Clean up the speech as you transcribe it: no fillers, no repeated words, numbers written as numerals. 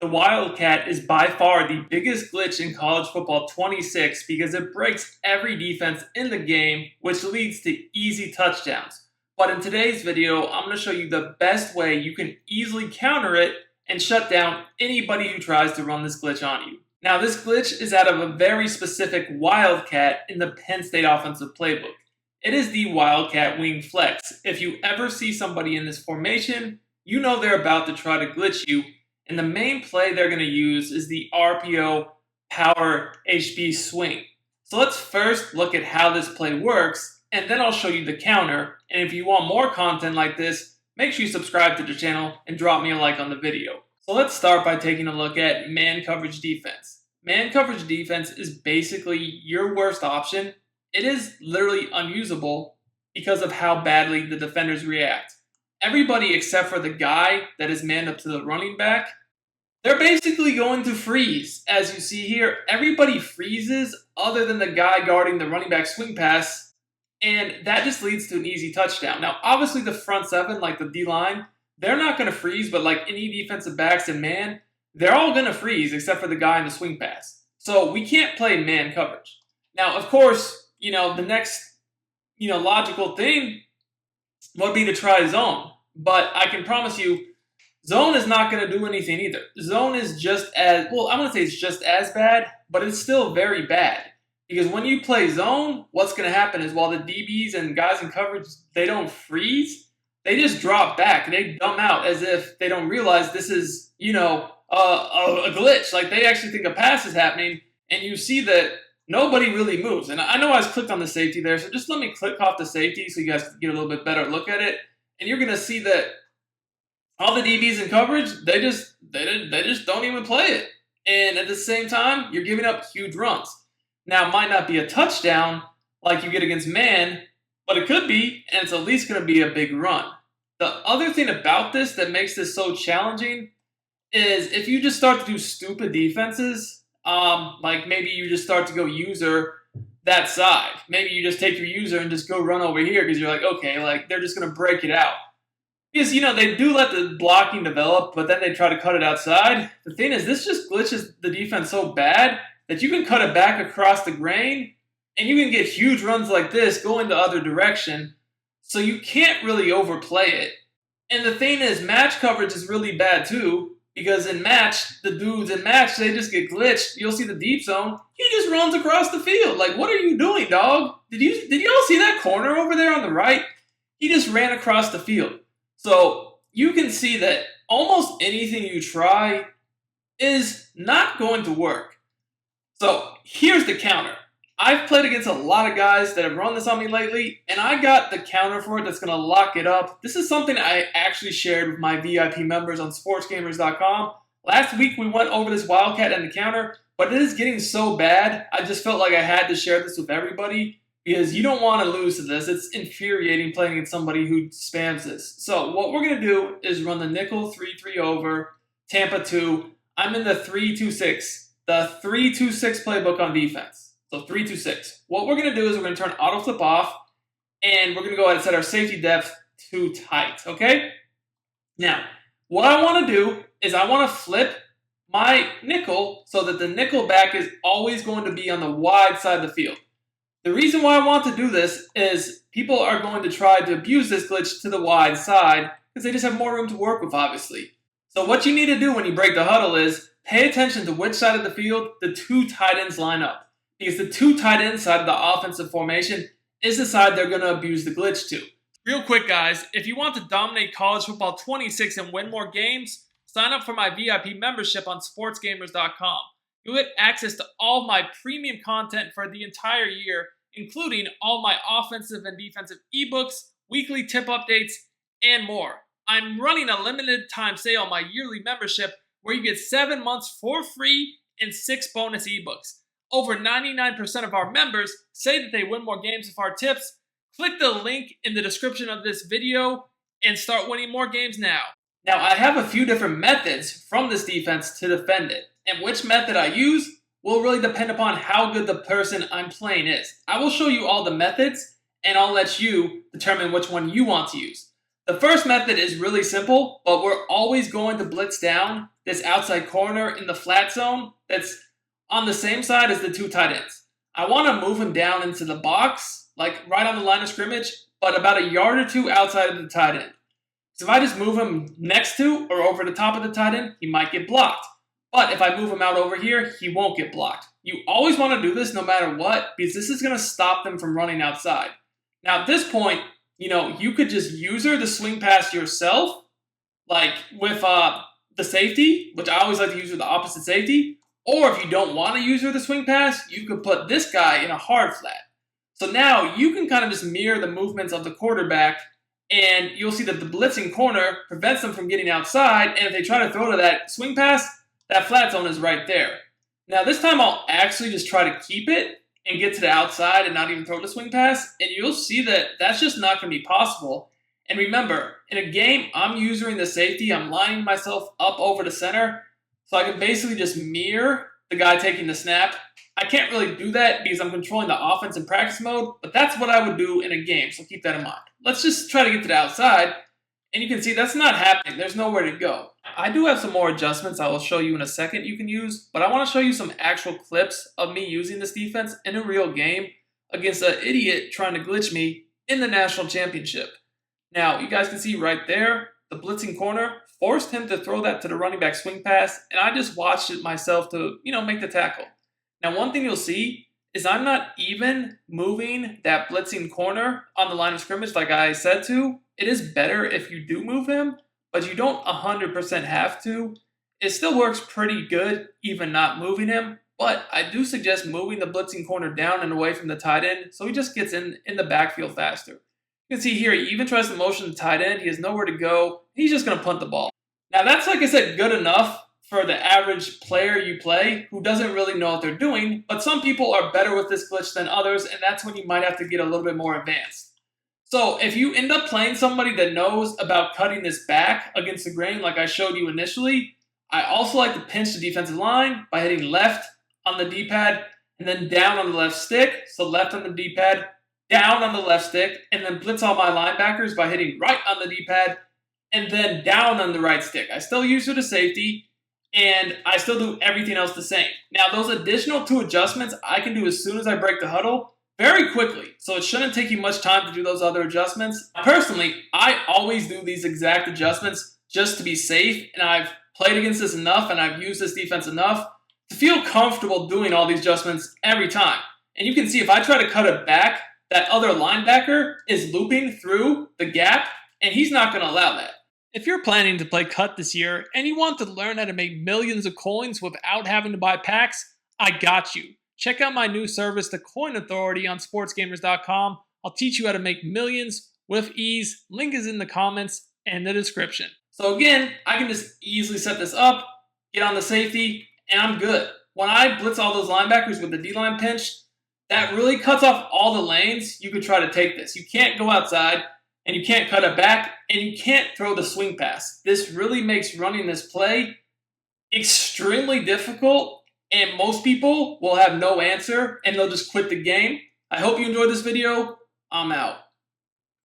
The wildcat is by far the biggest glitch in college football 26 because it breaks every defense in the game, which leads to easy touchdowns. But in today's video, I'm going to show you the best way you can easily counter it and shut down anybody who tries to run this glitch on you. Now, this glitch is out of a very specific wildcat in the Penn State offensive playbook. It is the wildcat wing flex. If you ever see somebody in this formation, you know they're about to try to glitch you. And the main play they're going to use is the RPO power HB swing. So let's first look at how this play works, and then I'll show you the counter. And if you want more content like this, make sure you subscribe to the channel and drop me a like on the video. So let's start by taking a look at man coverage defense. Man coverage defense is basically your worst option. It is literally unusable because of how badly the defenders react. Everybody except for the guy that is manned up to the running back, they're basically going to freeze. As you see here, everybody freezes other than the guy guarding the running back swing pass, and that just leads to an easy touchdown. Now, obviously the front seven, like the D-line, they're not going to freeze, but like any defensive backs and man, they're all going to freeze except for the guy in the swing pass. So we can't play man coverage. Now, of course, the next, logical thing would be to try zone. But I can promise you, zone is not going to do anything either. Zone is just as, well, I'm going to say it's just as bad, but it's still very bad. Because when you play zone, what's going to happen is while the DBs and guys in coverage, they don't freeze, they just drop back and they dumb out as if they don't realize this is, a glitch. Like they actually think a pass is happening, and you see that nobody really moves. And I know I just clicked on the safety there, so just let me click off the safety so you guys can get a little bit better look at it. And you're going to see that all the DBs in coverage, they just don't even play it. And at the same time, you're giving up huge runs. Now, it might not be a touchdown like you get against man, but it could be, and it's at least going to be a big run. The other thing about this that makes this so challenging is if you just start to do stupid defenses, like maybe you just start to go user that side. Maybe you just take your user and just go run over here because you're like, okay, like they're just going to break it out. Because, they do let the blocking develop, but then they try to cut it outside. The thing is, this just glitches the defense so bad that you can cut it back across the grain and you can get huge runs like this going the other direction. So you can't really overplay it. And the thing is, match coverage is really bad too. Because in match, the dudes in match, they just get glitched. You'll see the deep zone. He just runs across the field. Like, what are you doing, dog? Did y'all see that corner over there on the right? He just ran across the field. So you can see that almost anything you try is not going to work. So here's the counter. I've played against a lot of guys that have run this on me lately, and I got the counter for it that's going to lock it up. This is something I actually shared with my VIP members on Sportsgamerz.com. Last week, we went over this wildcat and the counter, but it is getting so bad, I just felt like I had to share this with everybody because you don't want to lose to this. It's infuriating playing against somebody who spams this. So what we're going to do is run the nickel 3-3 over, Tampa 2. I'm in the 3-2-6, the 3-2-6 playbook on defense. So 3-2-6. What we're going to do is we're going to turn auto flip off, and we're going to go ahead and set our safety depth to tight, okay? Now, what I want to do is I want to flip my nickel so that the nickel back is always going to be on the wide side of the field. The reason why I want to do this is people are going to try to abuse this glitch to the wide side because they just have more room to work with, obviously. So what you need to do when you break the huddle is pay attention to which side of the field the two tight ends line up. Because the two tight end side of the offensive formation is the side they're going to abuse the glitch to. Real quick, guys, if you want to dominate college football 26 and win more games, sign up for my VIP membership on Sportsgamerz.com. You'll get access to all my premium content for the entire year, including all my offensive and defensive ebooks, weekly tip updates, and more. I'm running a limited time sale on my yearly membership where you get 7 months for free and 6 bonus ebooks. Over 99% of our members say that they win more games with our tips. Click the link in the description of this video and start winning more games now. Now, I have a few different methods from this defense to defend it. And which method I use will really depend upon how good the person I'm playing is. I will show you all the methods, and I'll let you determine which one you want to use. The first method is really simple, but we're always going to blitz down this outside corner in the flat zone that's on the same side as the two tight ends. I want to move him down into the box, like right on the line of scrimmage, but about a yard or two outside of the tight end. So if I just move him next to or over the top of the tight end, he might get blocked. But if I move him out over here, he won't get blocked. You always want to do this no matter what, because this is going to stop them from running outside. Now at this point, you could just user the swing pass yourself, like with the safety, which I always like to use with the opposite safety. Or if you don't want to user the swing pass, you could put this guy in a hard flat. So now you can kind of just mirror the movements of the quarterback, and you'll see that the blitzing corner prevents them from getting outside, and if they try to throw to that swing pass, that flat zone is right there. Now this time I'll actually just try to keep it and get to the outside and not even throw the swing pass, and you'll see that that's just not going to be possible. And remember, in a game, I'm using the safety, I'm lining myself up over the center, so I can basically just mirror the guy taking the snap. I can't really do that because I'm controlling the offense in practice mode, but that's what I would do in a game, so keep that in mind. Let's just try to get to the outside, and you can see that's not happening. There's nowhere to go. I do have some more adjustments I will show you in a second you can use, but I want to show you some actual clips of me using this defense in a real game against an idiot trying to glitch me in the national championship. Now, you guys can see right there, the blitzing corner forced him to throw that to the running back swing pass, and I just watched it myself to, make the tackle. Now, one thing you'll see is I'm not even moving that blitzing corner on the line of scrimmage like I said to. It is better if you do move him, but you don't 100% have to. It still works pretty good, even not moving him, but I do suggest moving the blitzing corner down and away from the tight end so he just gets in the backfield faster. You can see here, he even tries to motion the tight end. He has nowhere to go. He's just going to punt the ball. Now that's, like I said, good enough for the average player you play who doesn't really know what they're doing, but some people are better with this glitch than others, and that's when you might have to get a little bit more advanced. So if you end up playing somebody that knows about cutting this back against the grain like I showed you initially, I also like to pinch the defensive line by hitting left on the D-pad and then down on the left stick. So left on the D-pad, down on the left stick, and then blitz all my linebackers by hitting right on the D-pad and then down on the right stick. I still use it as safety, and I still do everything else the same. Now those additional 2 adjustments I can do as soon as I break the huddle, very quickly, so it shouldn't take you much time to do those other adjustments. Personally, I always do these exact adjustments just to be safe, and I've played against this enough and I've used this defense enough to feel comfortable doing all these adjustments every time. And you can see if I try to cut it back, that other linebacker is looping through the gap, and he's not going to allow that. If you're planning to play cut this year and you want to learn how to make millions of coins without having to buy packs, I got you. Check out my new service, the Coin Authority, on Sportsgamerz.com. I'll teach you how to make millions with ease. Link is in the comments and the description. So again, I can just easily set this up, get on the safety, and I'm good. When I blitz all those linebackers with the D-line pinch, that really cuts off all the lanes you could try to take this. You can't go outside, and you can't cut it back, and you can't throw the swing pass. This really makes running this play extremely difficult, and most people will have no answer, and they'll just quit the game. I hope you enjoyed this video. I'm out.